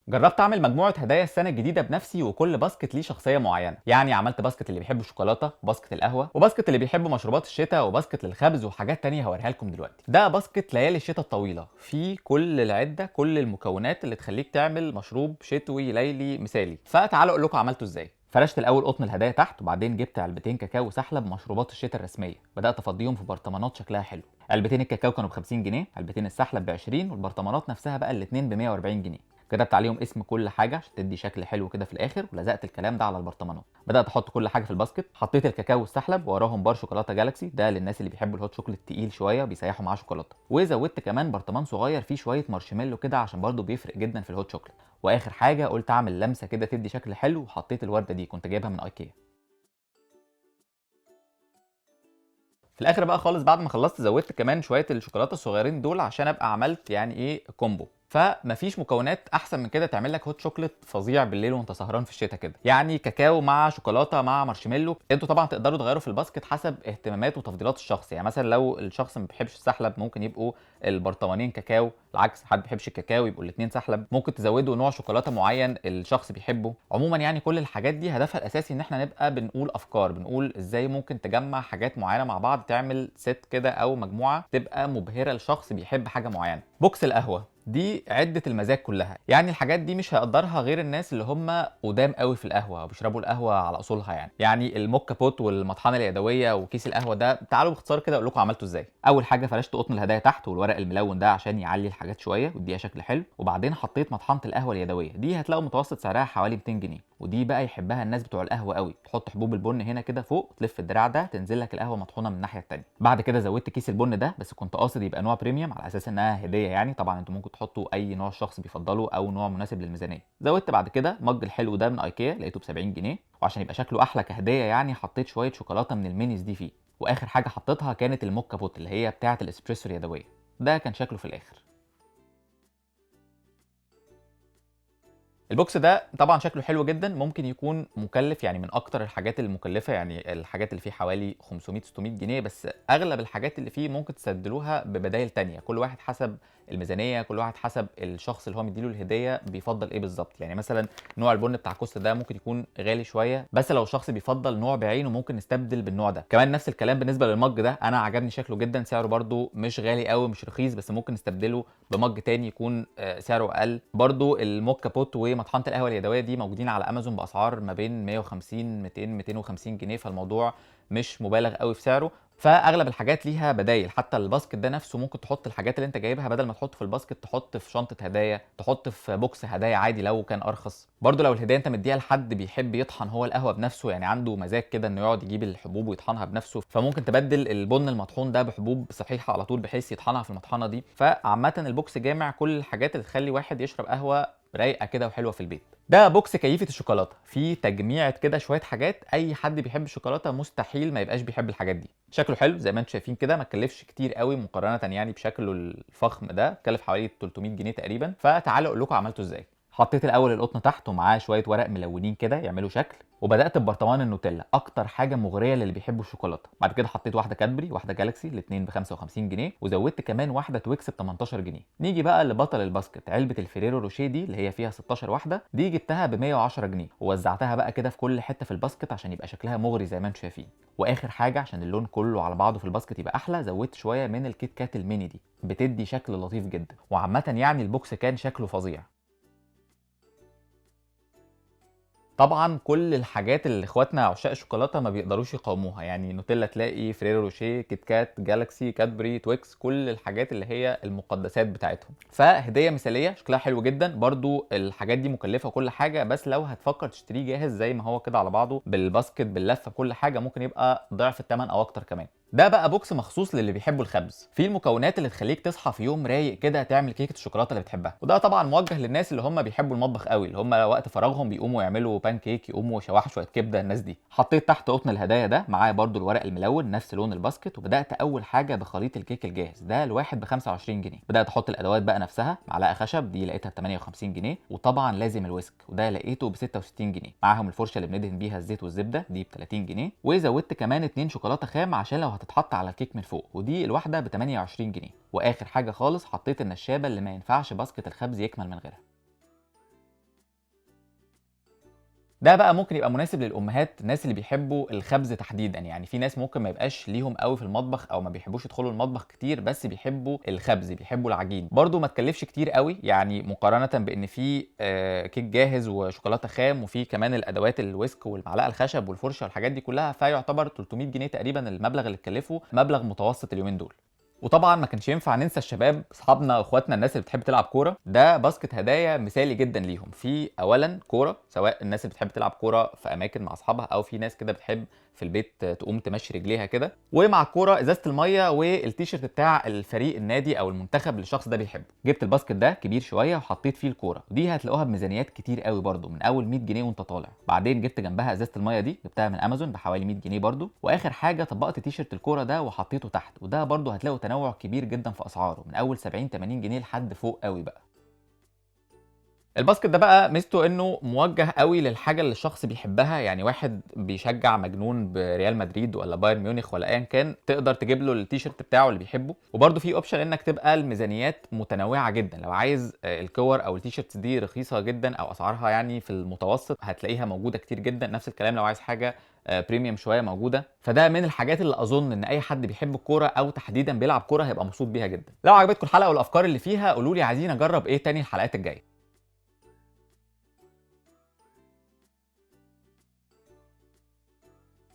جربت اعمل مجموعه هدايا السنه الجديده بنفسي، وكل باسكت ليه شخصيه معينه. يعني عملت باسكت اللي بيحبوا الشوكولاته، وباسكت القهوه، وباسكت اللي بيحبوا مشروبات الشتاء، وباسكت للخبز وحاجات تانية هوريها لكم دلوقتي. ده باسكت ليالي الشتاء الطويله، فيه كل العده، كل المكونات اللي تخليك تعمل مشروب شتوي ليلي مثالي. فتعالوا اقول لكم عملته ازاي. فرشت الاول قطن الهدايا تحت، وبعدين جبت علبتين كاكاو سحلب مشروبات الشتاء الرسميه، بدات افضيهم في برطمانات شكلها حلو. علبتين الكاكاو كانوا ب 50 جنيه، علبتين السحلب ب 20، والبرطمانات نفسها بقى الاثنين ب 140 جنيه. كتبت عليهم اسم كل حاجه عشان تدي شكل حلو كده في الاخر، ولزقت الكلام ده على البرطمانات. بدات احط كل حاجه في الباسكت، حطيت الكاكاو والسحلب، وراهم بار شوكولاته جالاكسي، ده للناس اللي بيحبوا الهوت شوكليت تقيل شويه وبيسيحوا معاه شوكولاته. وزودت كمان برطمان صغير فيه شويه مارشميلو كده عشان برده بيفرق جدا في الهوت شوكليت. واخر حاجه قلت اعمل لمسه كده تدي شكل حلو، وحطيت الورده دي كنت جايبها من ايكيا. في الاخر بقى خالص بعد ما خلصت زودت كمان شويه الشوكولاته الصغيرين دول عشان ابقى عملت يعني ايه كومبو. فمفيش مكونات احسن من كده تعمل لك هوت شوكليت فظيع بالليل وانت سهران في الشتاء كده. يعني كاكاو مع شوكولاته مع مارشميلو. انتوا طبعا تقدروا تغيروا في الباسكت حسب اهتمامات وتفضيلات الشخص. يعني مثلا لو الشخص ما بيحبش السحلب ممكن يبقوا البرطمانين كاكاو، العكس حد ما بيحبش الكاكاو يبقوا الاثنين سحلب. ممكن تزودوا نوع شوكولاته معين الشخص بيحبه. عموما يعني كل الحاجات دي هدفها الاساسي ان احنا نبقى بنقول افكار، بنقول ازاي ممكن تجمع حاجات معينه مع بعض تعمل ست كده او مجموعه تبقى مبهره لشخص بيحب حاجه معينه. بوكس القهوه دي عده المزاج كلها. يعني الحاجات دي مش هيقدرها غير الناس اللي هم قدام قوي في القهوه وبيشربوا القهوه على اصولها. يعني الموكا بوت والمطحنه اليدويه وكيس القهوه ده، تعالوا باختصار كده اقول لكم عملته ازاي. اول حاجه فرشت قطن الهدايا تحت والورق الملون ده عشان يعلي الحاجات شويه ويديها شكل حلو. وبعدين حطيت مطحنه القهوه اليدويه دي، هتلاقوا متوسط سعرها حوالي 200 جنيه، ودي بقى يحبها الناس بتوع القهوه قوي. تحط حبوب البن هنا كده فوق، تلف الدراع ده تنزل لك القهوه مطحونه من الناحيه الثانيه. بعد كده زودت كيس البن ده، بس كنت قاصد يبقى نوع بريميوم على اساس انها هديه. يعني طبعا انتوا ممكن تحطوا اي نوع الشخص بيفضله او نوع مناسب للميزانيه. زودت بعد كده مج الحلو ده من ايكيا، لقيته ب 70 جنيه، وعشان يبقى شكله احلى كهديه يعني حطيت شويه شوكولاته من المينيز دي فيه. واخر حاجه حطيتها كانت الموكا بوت اللي هي بتاعه الاسبريسو اليدويه. ده كان شكله في الاخر. البوكس ده طبعا شكله حلو جدا، ممكن يكون مكلف، يعني من اكتر الحاجات المكلفه. يعني الحاجات اللي فيه حوالي 500 600 جنيه، بس اغلب الحاجات اللي فيه ممكن تستبدلوها ببدائل تانية. كل واحد حسب الميزانيه، كل واحد حسب الشخص اللي هو مديله الهديه بيفضل ايه بالظبط. يعني مثلا نوع البن بتاع كوستا ده ممكن يكون غالي شويه، بس لو الشخص بيفضل نوع بعينه ممكن نستبدل بالنوع ده. كمان نفس الكلام بالنسبه للمج ده، انا عجبني شكله جدا، سعره برده مش غالي قوي مش رخيص، بس ممكن نستبدله بمج تاني يكون سعره اقل. برده الموكا بوت ومطحنه القهوه اليدويه دي موجودين على امازون باسعار ما بين 150 200 250 جنيه، فالموضوع مش مبالغ قوي في سعره. فاغلب الحاجات ليها بدايل. حتى الباسكت ده نفسه ممكن تحط الحاجات اللي انت جايبها، بدل ما تحط في الباسكت تحط في شنطه هدايا، تحط في بوكس هدايا عادي لو كان ارخص. برده لو الهديه انت مديها لحد بيحب يطحن هو القهوه بنفسه، يعني عنده مزاج كده انه يقعد يجيب الحبوب ويطحنها بنفسه، فممكن تبدل البن المطحون ده بحبوب صحيحه على طول بحيث يطحنها في المطحنه دي. فعامه البوكس جامع كل الحاجات اللي تخلي واحد يشرب قهوه رايقه كده وحلوه في البيت. ده بوكس كيفه الشوكولاته، فيه تجميعه كده شويه حاجات اي حد بيحب الشوكولاته مستحيل ما يبقاش بيحب الحاجات دي. شكله حلو زي ما انتم شايفين كده، ما اتكلفش كتير قوي مقارنه يعني بشكله الفخم ده، اتكلف حوالي 300 جنيه تقريبا. فتعالوا اقول لكم عملته ازاي. حطيت الاول القطن تحت ومعاه شويه ورق ملونين كده يعملوا شكل، وبدات ببرطمان النوتيلا، اكتر حاجه مغريه للي بيحبوا الشوكولاته. بعد كده حطيت واحده كادبري واحده جالاكسي الاثنين ب 55 جنيه، وزودت كمان واحده تويكس ب 18 جنيه. نيجي بقى لبطل الباسكت، علبه الفيريرو روشيه دي اللي هي فيها 16 واحده، دي جبتها ب 110 جنيه، ووزعتها بقى كده في كل حته في الباسكت عشان يبقى شكلها مغري زي ما انتم شايفين. واخر حاجه عشان اللون كله على بعضه في الباسكت يبقى احلى، زودت شويه من الكيت كات الميني دي، بتدي شكل لطيف جدا. وعامه يعني البوكس كان شكله فظيع. طبعا كل الحاجات اللي اخواتنا عشاق الشوكولاته ما بيقدروش يقاوموها، يعني نوتيلا تلاقي، فريرو روشيه، كيت كات، جالاكسي، كادبري، تويكس، كل الحاجات اللي هي المقدسات بتاعتهم. فهديه مثاليه شكلها حلو جدا. برضو الحاجات دي مكلفه وكل حاجه، بس لو هتفكر تشتريه جاهز زي ما هو كده على بعضه بالباسكت باللفه بكل حاجه ممكن يبقى ضعف الثمن او اكتر كمان. ده بقى بوكس مخصوص للي بيحبوا الخبز، فيه المكونات اللي تخليك تصحى في يوم رايق كده تعمل كيكه الشوكولاته اللي بتحبها. وده طبعا موجه للناس اللي هم بيحبوا المطبخ قوي، اللي هم وقت فراغهم بيقوموا يعملوا بان كيك، يقوموا يشوحوا شويه كبده، الناس دي. حطيت تحت قطن الهدايا ده معاه برده الورق الملون نفس لون الباسكت، وبدات اول حاجه بخليط الكيك الجاهز ده الواحد ب 25 جنيه. بدات احط الادوات بقى نفسها، معلقه خشب دي لقيتها ب 58 جنيه، وطبعا لازم الويسك وده لقيته ب 66 جنيه، معاهم الفرشه اللي بندهن بيها الزيت والزبده دي ب 30 جنيه. وزودت كمان 2 شوكولاته خام عشان لو هتتحط على الكيك من فوق، ودي الواحده ب 28 جنيه. واخر حاجه خالص حطيت النشابه اللي ما ينفعش باسكت الخبز يكمل من غيرها. ده بقى ممكن يبقى مناسب للامهات، الناس اللي بيحبوا الخبز تحديدا. يعني في ناس ممكن ما يبقاش ليهم قوي في المطبخ او ما بيحبوش يدخلوا المطبخ كتير، بس بيحبوا الخبز، بيحبوا العجين. برده ما تكلفش كتير قوي يعني، مقارنه بان في كيك جاهز وشوكولاته خام، وفي كمان الادوات الويسك والمعلقه الخشب والفرشه والحاجات دي كلها، فيعتبر 300 جنيه تقريبا المبلغ اللي اتكلفه، مبلغ متوسط اليومين دول. وطبعا ما كانش ينفع ننسى الشباب، اصحابنا واخواتنا الناس اللي بتحب تلعب كوره. ده باسكت هدايا مثالي جدا ليهم. في اولا كوره، سواء الناس اللي بتحب تلعب كوره في اماكن مع اصحابها، او في ناس كده بتحب في البيت تقوم تمشي رجليها كده. ومع الكوره ازازه الميه والتيشيرت بتاع الفريق النادي او المنتخب اللي الشخص ده بيحبه. جبت الباسكت ده كبير شويه وحطيت فيه الكوره، ودي هتلاقوها بميزانيات كتير قوي برده، من اول 100 جنيه وانت طالع. بعدين جبت جنبها ازازه الميه دي، جبتها من امازون بحوالي 100 جنيه برده. واخر حاجه طبقت تيشيرت الكوره ده وحطيته تحت، وده برده هتلاقوا تنوع كبير جدا في اسعاره، من اول 70 80 جنيه لحد فوق قوي بقى. الباسكت ده بقى ميزته انه موجه قوي للحاجه اللي الشخص بيحبها. يعني واحد بيشجع مجنون بريال مدريد ولا بايرن ميونخ ولا ايا كان، تقدر تجيب له التيشيرت بتاعه اللي بيحبه. وبرده في اوبشن انك تبقى الميزانيات متنوعه جدا، لو عايز الكور او التيشيرتس دي رخيصه جدا او اسعارها يعني في المتوسط، هتلاقيها موجوده كتير جدا. نفس الكلام لو عايز حاجه بريميوم شويه موجوده. فده من الحاجات اللي اظن ان اي حد بيحب الكوره او تحديدا بيلعب كوره هيبقى مبسوط بيها جدا. لو عجبتكم الحلقه والافكار اللي فيها، قولوا لي عايزين اجرب ايه تاني الحلقات الجايه.